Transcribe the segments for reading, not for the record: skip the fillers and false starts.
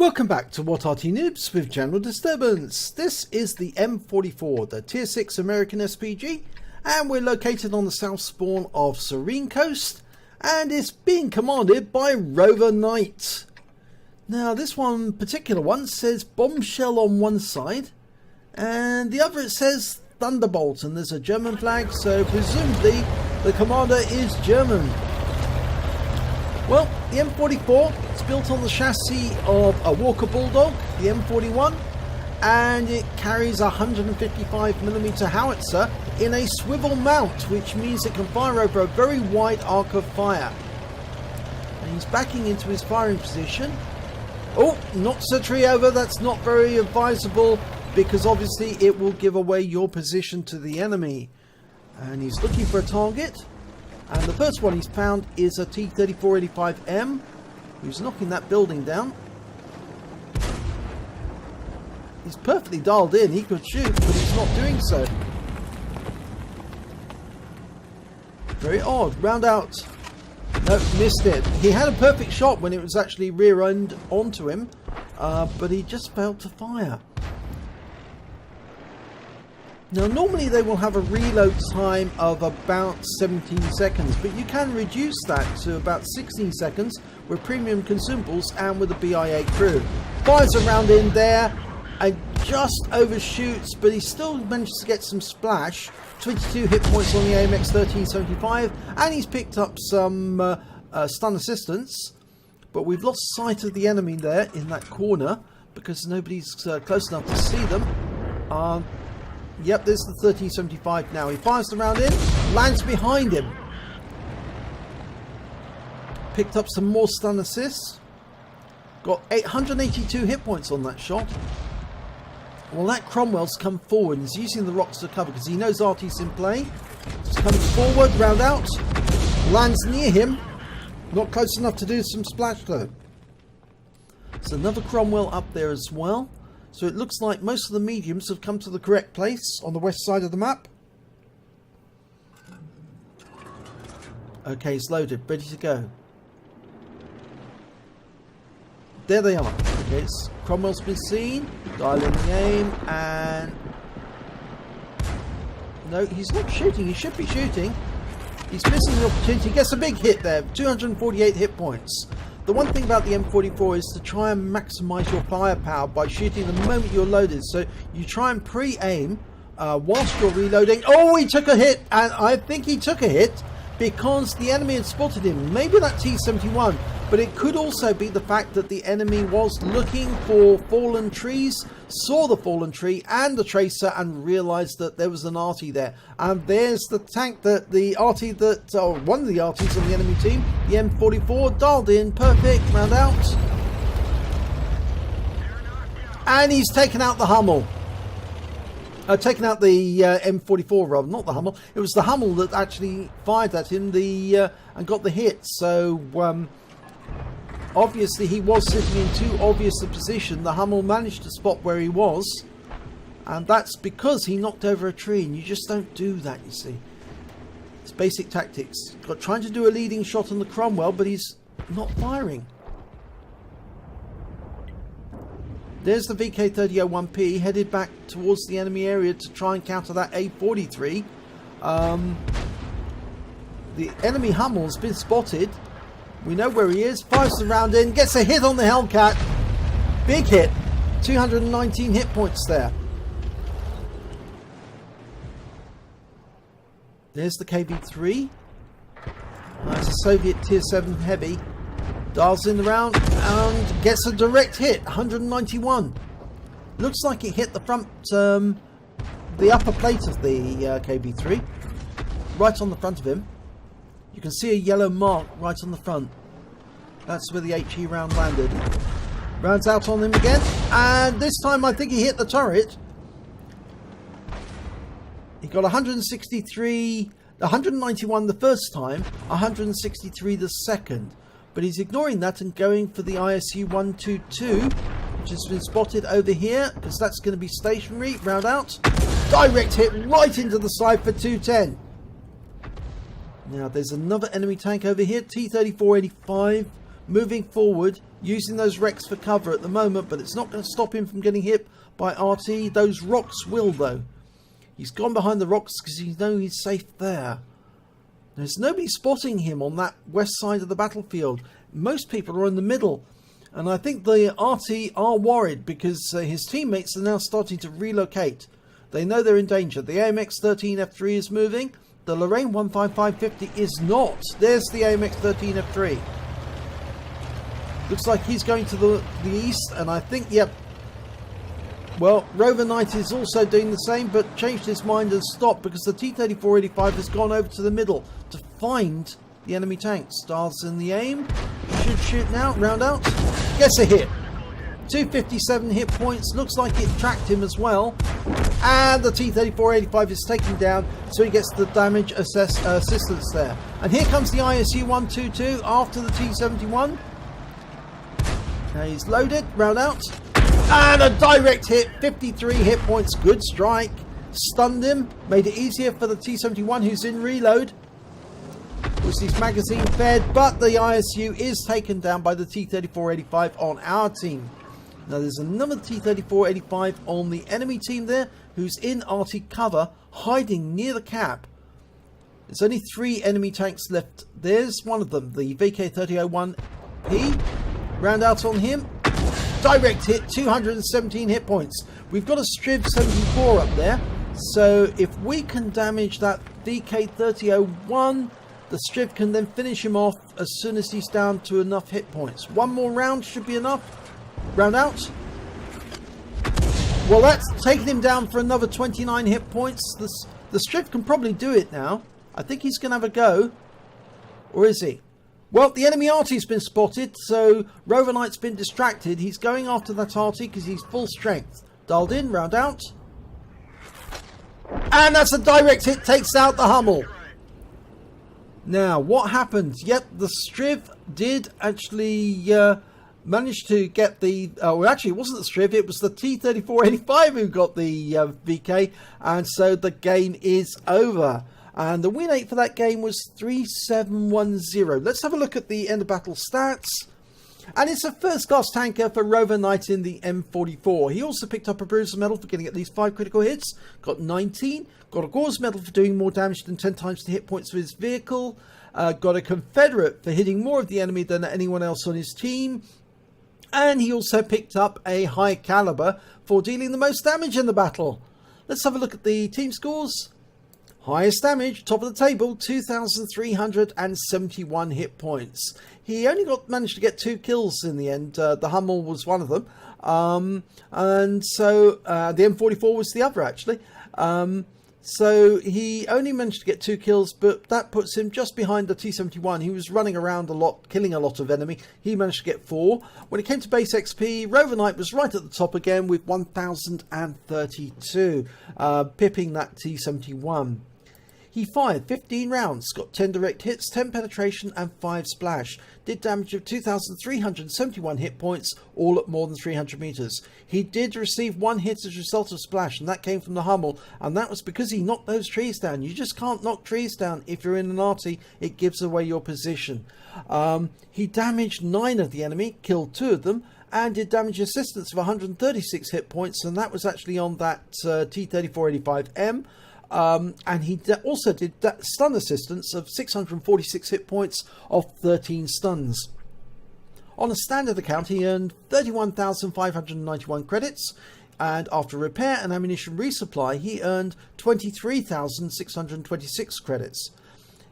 Welcome back to What Arty Noobs with General Disturbance. This is the M44, the Tier 6 American SPG, and we're located on the south spawn of Serene Coast, and it's being commanded by RoverKnight. Now this one particular one says Bombshell on one side, and the other it says Thunderbolt, and there's a German flag, so presumably the commander is German. Well, the M44 is built on the chassis of a Walker Bulldog, the M41, and it carries a 155mm howitzer in a swivel mount, which means it can fire over a very wide arc of fire. And he's backing into his firing position. Oh, knocks the tree over. That's not very advisable because obviously it will give away your position to the enemy. And he's looking for a target. And the first one he's found is a T-3485M, who's knocking that building down. He's perfectly dialed in, he could shoot, but he's not doing so. Very odd, round out. Nope, missed it. He had a perfect shot when it was actually rear-end onto him, but he just failed to fire. Now normally they will have a reload time of about 17 seconds, but you can reduce that to about 16 seconds with premium consumables and with the BIA crew. Fires a round in there and just overshoots, but he still manages to get some splash. 22 hit points on the AMX 1375, and he's picked up some stun assistance, but we've lost sight of the enemy there in that corner because nobody's close enough to see them. Yep, there's the 1375 now. He fires the round in, lands behind him. Picked up some more stun assists. Got 882 hit points on that shot. Well, that Cromwell's come forward and he's using the rocks to cover because he knows Arty's in play. He's comes forward, round out. Lands near him. Not close enough to do some splash though. There's another Cromwell up there as well. So it looks like most of the mediums have come to the correct place on the west side of the map. Okay, it's loaded, ready to go. There they are. Okay, Cromwell's been seen. Dial in the aim, and no, he's not shooting. He should be shooting. He's missing the opportunity. He gets a big hit there. 248 hit points. The one thing about the M44 is to try and maximize your firepower by shooting the moment you're loaded. So you try and pre-aim whilst you're reloading. Oh, he took a hit, and I think he took a hit because the enemy had spotted him. Maybe that T-71, but it could also be the fact that the enemy was looking for fallen trees, saw the fallen tree and the tracer, and realized that there was an Arty there. And there's the tank that the Arty that, or one of the Artys on the enemy team, the M44, dialed in, perfect, round out. And he's taken out the Hummel. Taken out the M44 rather, not the Hummel. It was the Hummel that actually fired at him and got the hit. So obviously he was sitting in too obvious a position. The Hummel managed to spot where he was, and that's because he knocked over a tree, and you just don't do that, you see. It's basic tactics. Got trying to do a leading shot on the Cromwell, but he's not firing. There's the VK3001P headed back towards the enemy area to try and counter that A43. The enemy Hummel's been spotted. We know where he is. Fires the round in. Gets a hit on the Hellcat. Big hit. 219 hit points there. There's the KB3. It's a Soviet Tier 7 Heavy. Dials in the round and gets a direct hit, 191. Looks like it hit the front, the upper plate of the KB3, right on the front of him. You can see a yellow mark right on the front. That's where the HE round landed. Rounds out on him again, and this time I think he hit the turret. He got 163, 191 the first time, 163 the second. But he's ignoring that and going for the ISU 122, which has been spotted over here, because that's going to be stationary. Round out. Direct hit right into the side for 210. Now there's another enemy tank over here, T-3485 moving forward, using those wrecks for cover at the moment, but it's not going to stop him from getting hit by Arty. Those rocks will, though. He's gone behind the rocks because he knows he's safe there. There's nobody spotting him on that west side of the battlefield. Most people are in the middle. And I think the Arty are worried because his teammates are now starting to relocate. They know they're in danger. The AMX-13F3 is moving. The Lorraine 15550 is not. There's the AMX-13F3. Looks like he's going to the east. And I think, yep. Well, RoverKnight is also doing the same, but changed his mind and stopped because the T-3485 has gone over to the middle to find the enemy tank. Stars in the aim. Should shoot now. Round out. Gets a hit. 257 hit points. Looks like it tracked him as well. And the T-3485 is taken down, so he gets the damage assistance there. And here comes the ISU-122 after the T-71. Now he's loaded. Round out. And a direct hit, 53 hit points, good strike. Stunned him, made it easier for the T-71 who's in reload. Was his magazine fed, but the ISU is taken down by the T-3485 on our team. Now there's another T-3485 on the enemy team there who's in Arty cover, hiding near the cap. There's only 3 enemy tanks left. There's one of them, the VK-3001P. Round out on him. Direct hit, 217 hit points. We've got a Striv 74 up there, so if we can damage that VK-3001, the Striv can then finish him off as soon as he's down to enough hit points. One more round should be enough. Round out. Well, that's taken him down for another 29 hit points. The Striv can probably do it now. I think he's going to have a go. Or is he? Well, the enemy Arty's been spotted, so RoverKnight's been distracted. He's going after that Arty because he's full strength. Dialed in, round out. And that's a direct hit, takes out the Hummel. Now, what happened? Yep, the Striv did actually manage to get the... well, actually, it wasn't the Striv, it was the T-3485 who got the VK. And so the game is over. And the win rate for that game was 3710. Let's have a look at the end of battle stats. And it's a first class tanker for RoverKnight in the M44. He also picked up a Bruiser medal for getting at least 5 critical hits. Got 19. Got a Gore's medal for doing more damage than 10 times the hit points of his vehicle. Got a Confederate for hitting more of the enemy than anyone else on his team. And he also picked up a High Calibre for dealing the most damage in the battle. Let's have a look at the team scores. Highest damage, top of the table, 2,371 hit points. He only managed to get 2 kills in the end. The Hummel was one of them. And so the M44 was the other, actually. So he only managed to get 2 kills, but that puts him just behind the T-71. He was running around a lot, killing a lot of enemy. He managed to get 4. When it came to base XP, RoverKnight was right at the top again with 1,032, pipping that T-71. He fired 15 rounds, got 10 direct hits, 10 penetration and 5 splash. Did damage of 2,371 hit points, all at more than 300 meters. He did receive 1 hit as a result of splash, and that came from the Hummel, and that was because he knocked those trees down. You just can't knock trees down if you're in an Arty. It gives away your position. He damaged 9 of the enemy, killed 2 of them, and did damage assistance of 136 hit points, and that was actually on that T-3485M. And he also did stun assistance of 646 hit points of 13 stuns. On a standard account, he earned 31,591 credits, and after repair and ammunition resupply, he earned 23,626 credits.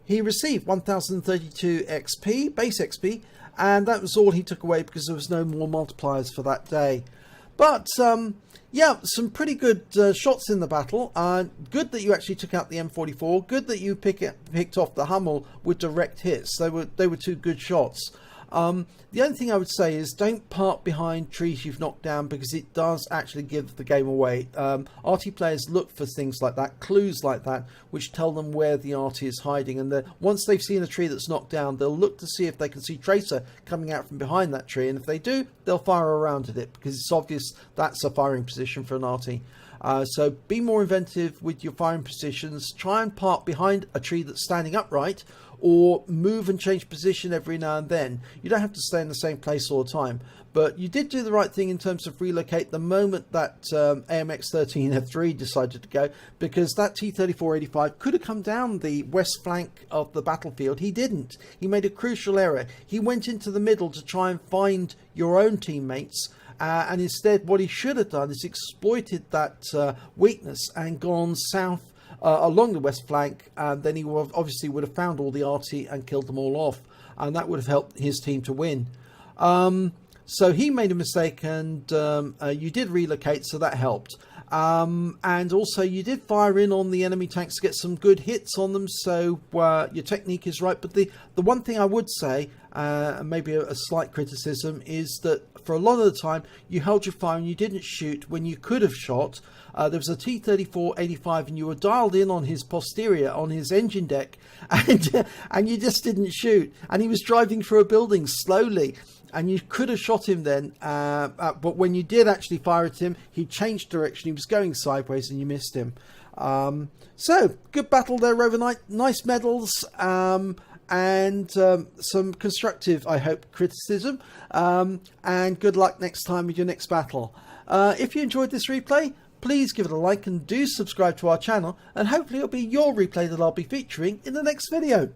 He received 1,032 XP, base XP, and that was all he took away because there was no more multipliers for that day. But yeah, some pretty good shots in the battle. Good that you actually took out the M44. Good that you picked off the Hummel with direct hits. They were 2 good shots. The only thing I would say is don't park behind trees you've knocked down, because it does actually give the game away. Arty players look for things like that, clues like that, which tell them where the Arty is hiding. And once they've seen a tree that's knocked down, they'll look to see if they can see Tracer coming out from behind that tree. And if they do, they'll fire around at it, because it's obvious that's a firing position for an Arty. So be more inventive with your firing positions. Try and park behind a tree that's standing upright, or move and change position every now and then. You don't have to stay in the same place all the time. But you did do the right thing in terms of relocate the moment that AMX-13F3 decided to go, because that T-34-85 could have come down the west flank of the battlefield. He didn't. He made a crucial error. He went into the middle to try and find your own teammates, and instead what he should have done is exploited that weakness and gone south along the west flank, and then he obviously would have found all the Arty and killed them all off, and that would have helped his team to win. So he made a mistake, and you did relocate, so that helped. And also you did fire in on the enemy tanks to get some good hits on them, so your technique is right. But the one thing I would say, and maybe a slight criticism, is that for a lot of the time you held your fire and you didn't shoot when you could have shot. There was a T-34-85 and you were dialed in on his posterior, on his engine deck, and you just didn't shoot. And he was driving through a building slowly, and you could have shot him then, but when you did actually fire at him, he changed direction. He was going sideways and you missed him. So good battle there, RoverKnight. Nice medals, and some constructive, I hope, criticism, and good luck next time with your next battle. If you enjoyed this replay, please give it a like and do subscribe to our channel, and hopefully it'll be your replay that I'll be featuring in the next video.